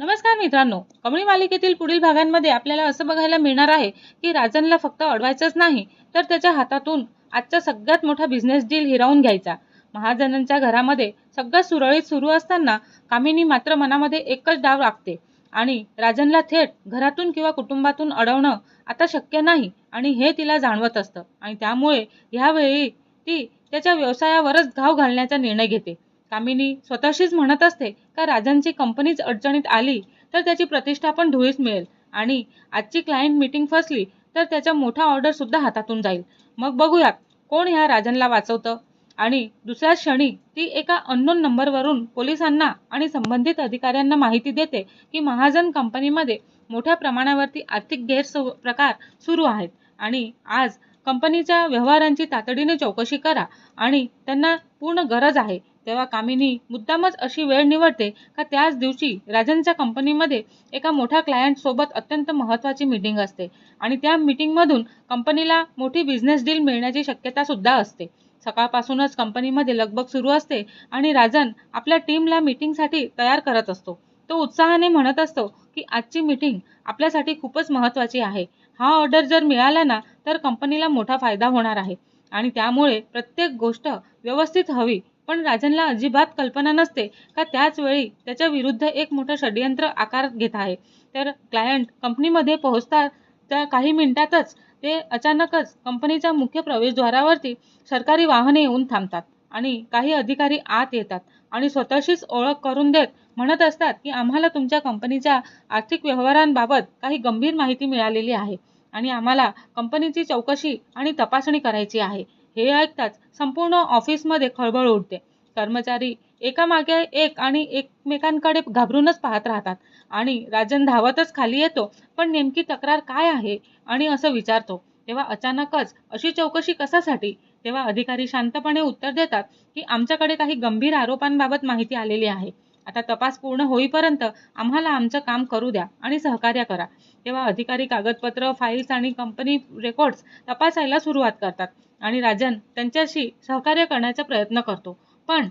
नमस्कार मित्रांनो, कमळी मालिकेतील पुढील भागांमध्ये आपल्याला असं बघायला मिळणार आहे की राजनला फक्त अडवायचंच नाही तर त्याच्या हातातून आजचा सगळ्यात मोठा बिझनेस डील हिरावून घ्यायचा. महाजनांच्या घरामध्ये सगळं सुरळीत सुरू असताना कामिनी मात्र मनामध्ये एकच डाव राखते आणि राजनला थेट घरातून किंवा कुटुंबातून अडवणं आता शक्य नाही आणि हे तिला जाणवत असतं आणि त्यामुळे ह्यावेळी ती त्याच्या व्यवसायावरच घाव घालण्याचा निर्णय घेते. कामिनी स्वतःशीच म्हणत असते का राजांची कंपनीच अडचणीत आली तर त्याची प्रतिष्ठा पण धुळीस मिळेल आणि आजची क्लायंट मीटिंग फसली तर त्याचा मोठा ऑर्डर सुद्धा हातातून जाईल. मग बघूयात कोण ह्या राजनला वाचवतं. आणि दुसऱ्या क्षणी ती एका अननोन नंबरवरून पोलिसांना आणि संबंधित अधिकाऱ्यांना माहिती देते की महाजन कंपनीमध्ये मोठ्या प्रमाणावरती आर्थिक गैरप्रकार सुरू आहेत आणि आज कंपनीच्या व्यवहारांची तातडीने चौकशी करा आणि त्यांना पूर्ण गरज आहे. तेव्हा कामिनी मुद्दामच अशी वेळ निवडते का त्याच दिवशी राजनच्या कंपनीमध्ये एका मोठ्या क्लायंट सोबत अत्यंत महत्त्वाची मीटिंग असते आणि त्या मीटिंगमधून कंपनीला मोठी बिझनेस डील मिळण्याची शक्यता सुद्धा असते. सकाळपासूनच कंपनीमध्ये लगबग सुरू असते आणि राजन आपल्या टीमला मीटिंगसाठी तयार करत असतो. तो उत्साहाने म्हणत असतो की आजची मीटिंग आपल्यासाठी खूपच महत्त्वाची आहे. हा ऑर्डर जर मिळाला ना तर कंपनीला मोठा फायदा होणार आहे आणि त्यामुळे प्रत्येक गोष्ट व्यवस्थित हवी. पण राजनला अजिबात कल्पना नसते का त्याच वेळी त्याच्या विरुद्ध एक मोठं षडयंत्र आकार घेत आहे. तर क्लायंट कंपनीमध्ये पोहोचतात त्या काही मिनिटातच ते अचानकच कंपनीच्या मुख्य प्रवेशद्वारावरती सरकारी वाहने येऊन थांबतात आणि काही अधिकारी आत येतात आणि स्वतःशीच ओळख करून देत म्हणत असतात की आम्हाला तुमच्या कंपनीच्या आर्थिक व्यवहारांबाबत काही गंभीर माहिती मिळालेली आहे आणि आम्हाला कंपनीची चौकशी आणि तपासणी करायची आहे. हे ऐकताच संपूर्ण ऑफिसमध्ये खळबळ उडते. कर्मचारी एकामागे एक आणि एकमेकांकडे घाबरूनच पाहत राहतात आणि राजन धावतच खाली येतो. पण नेमकी तक्रार काय आहे आणि असं विचारतो. तेव्हा अचानकच अशी चौकशी कशासाठी? तेव्हा अधिकारी शांतपणे उत्तर देतात की आमच्याकडे काही गंभीर आरोपांबाबत माहिती आलेली आहे. आता तपास पूर्ण होईपर्यंत आम्हाला आमचं काम करू द्या आणि सहकार्य करा. तेव्हा अधिकारी कागदपत्र, फाईल्स आणि कंपनी रेकॉर्ड्स तपासायला सुरुवात करतात आणि राजन त्यांच्याशी सहकार्य करण्याचा प्रयत्न करतो. पण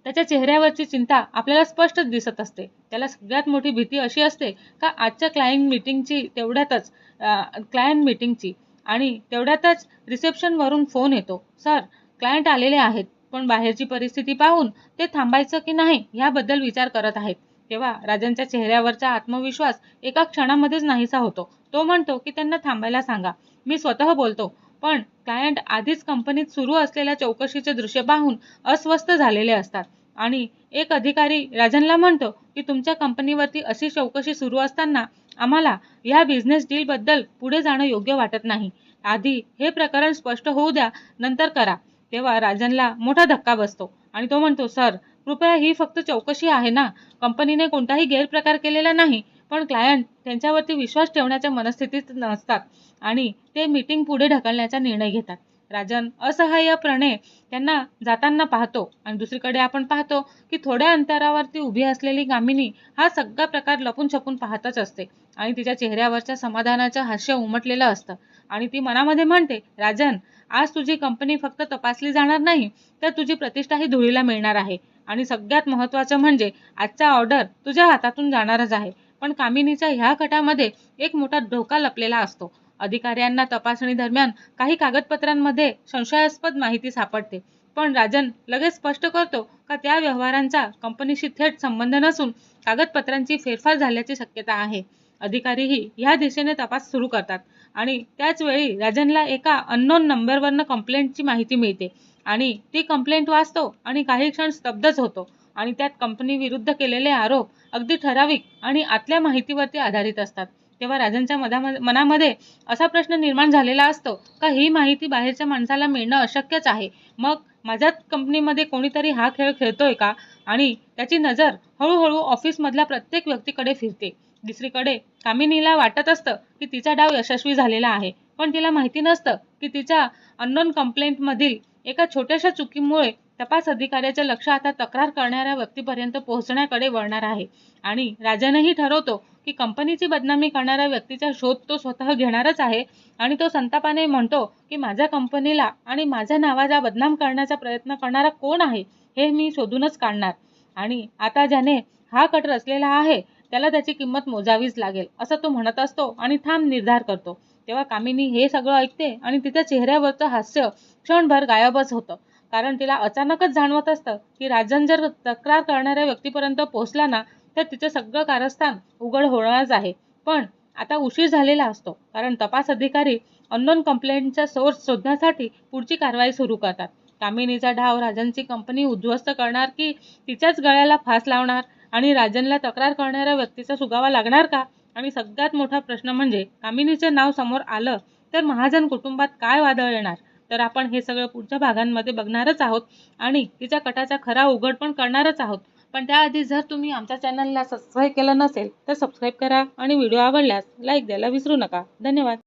त्याच्या चेहऱ्यावरची चिंता आपल्याला स्पष्ट दिसत असते. त्याला सगळ्यात मोठी भीती अशी असते का आजच्या क्लायंट मीटिंगची आणि तेवढ्यातच रिसेप्शनवरून फोन येतो. सर, क्लायंट आलेले आहेत पण बाहेरची परिस्थिती पाहून ते थांबायचं की नाही याबद्दल विचार करत आहेत. तेव्हा राजनच्या चेहऱ्यावरचा आत्मविश्वास एका क्षणामध्येच नाहीसा होतो. तो म्हणतो की त्यांना थांबायला सांगा, मी स्वतः बोलतो. पण क्लायंट आधीच कंपनीत सुरू असलेल्या चौकशीचे दृश्य पाहून अस्वस्थ झालेले असतात आणि एक अधिकारी राजनला म्हणतो की तुमच्या कंपनीवरती अशी चौकशी सुरू असताना आम्हाला ह्या बिझनेस डील बद्दल पुढे जाणं योग्य वाटत नाही. आधी हे प्रकरण स्पष्ट होऊ द्या, नंतर करा. तेव्हा राजनला मोठा धक्का बसतो आणि तो म्हणतो, सर, कृपया ही फक्त चौकशी आहे ना. कंपनीने कोणताही गैरप्रकार केलेला नाही. पण क्लायंट त्यांच्यावरती विश्वास ठेवण्याच्या मनस्थितीत नसतात आणि ते मीटिंग पुढे ढकलण्याचा निर्णय घेतात. राजन असहाय्यपणे त्यांना जाताना पाहतो आणि दुसरीकडे आपण पाहतो की थोड्या अंतरावरती उभी असलेली कामिनी हा सगळा प्रकार लपून छपून पाहतच असते आणि तिच्या चेहऱ्यावरच्या समाधानाचं हास्य उमटलेलं असतं आणि ती मनामध्ये म्हणते, राजन, आज तुझी कंपनी फक्त तपासली जाणार नाही तर तुझी प्रतिष्ठाही धुळीला मिळणार आहे आणि सगळ्यात महत्त्वाचं म्हणजे आजचा ऑर्डर तुझ्या हातातून जाणारच आहे. पण कामिनीच्या ह्या कटामध्ये एक मोठा धोका लपलेला असतो. अधिकाऱ्यांना तपासणी दरम्यान काही कागदपत्रांमध्ये संशयास्पद माहिती सापडते. पण राजन लगेच स्पष्ट करतो का त्या व्यवहारांचा कंपनीशी थेट संबंध नसून कागदपत्रांची फेरफार झाल्याची शक्यता आहे. अधिकारीही ह्या दिशेने तपास सुरू करतात आणि त्याच वेळी राजनला एका अननोन नंबरवरनं कंप्लेंटची माहिती मिळते आणि ती कंप्लेंट वाचतो आणि काही क्षण स्तब्धच होतो आणि त्यात कंपनी विरुद्ध केलेले आरोप अगदी ठराविक आणि आतल्या माहितीवरती आधारित असतात. तेव्हा राजनच्या मनामध्ये असा प्रश्न निर्माण झालेला असतो का ही माहिती बाहेरच्या माणसाला मिळणं अशक्यच आहे. मग माझ्याच कंपनीमध्ये कोणीतरी हा खेळ खेळतोय का? आणि त्याची नजर हळूहळू ऑफिसमधल्या प्रत्येक व्यक्तीकडे फिरते. दुसरीकडे कामिनीला वाटत असतं की तिचा डाव यशस्वी झालेला आहे. पण तिला माहिती नसतं की तिच्या अननोन कंप्लेंटमधील एका छोट्याशा चुकीमुळे तपास अधिकाऱ्याचे लक्ष आता तक्रार करणाऱ्या व्यक्तीपर्यंत पोहोचण्याकडे वळणार आहे आणि राजनही ठरवतो की कंपनीची बदनामी करणाऱ्या व्यक्तीचा शोध तो स्वतः घेणारच आहे आणि तो संतापाने म्हणतो की माझ्या कंपनीला आणि माझ्या नावाचा बदनाम करण्याचा प्रयत्न करणारा कोण आहे हे मी शोधूनच काढणार. आणि आता ज्याने हा कट रचलेला आहे त्याला त्याची किंमत मोजावीच लागेल असं तो म्हणत असतो आणि ठाम निर्धार करतो. तेव्हा कामिनी हे सगळं ऐकते आणि तिच्या चेहऱ्यावरचं हास्य क्षणभर गायबच होतं. कारण तिला अचानकच जाणवत असतं की राजन जर तक्रार करणाऱ्या व्यक्तीपर्यंत पोहोचला ना, तर तिचं सगळं कारस्थान उघड होणारच आहे. पण आता उशीर झालेला असतो, कारण तपास अधिकारी अननोन कंप्लेंटचा सोर्स शोधण्यासाठी पुढची कारवाई सुरू करतात. कामिनीचा डाव राजनची कंपनी उद्ध्वस्त करणार की तिच्याच गळ्याला फास लावणार, आणि राजनला तक्रार करणाऱ्या व्यक्तीचा सुगावा लागणार का? आणि सगळ्यात मोठा प्रश्न म्हणजे कामिनीचं नाव समोर आलं तर महाजन कुटुंबात काय वादळ येणार? तर आपण हे सगळं पुढच्या भागांमध्ये बघणारच आहोत आणि तिच्या कटाचा खरा उघड पण करणारच आहोत. पण त्याआधी जर तुम्ही आमच्या चॅनलला सबस्क्राईब केलं नसेल तर सबस्क्राईब करा आणि व्हिडिओ आवडल्यास लाईक द्यायला विसरू नका. धन्यवाद.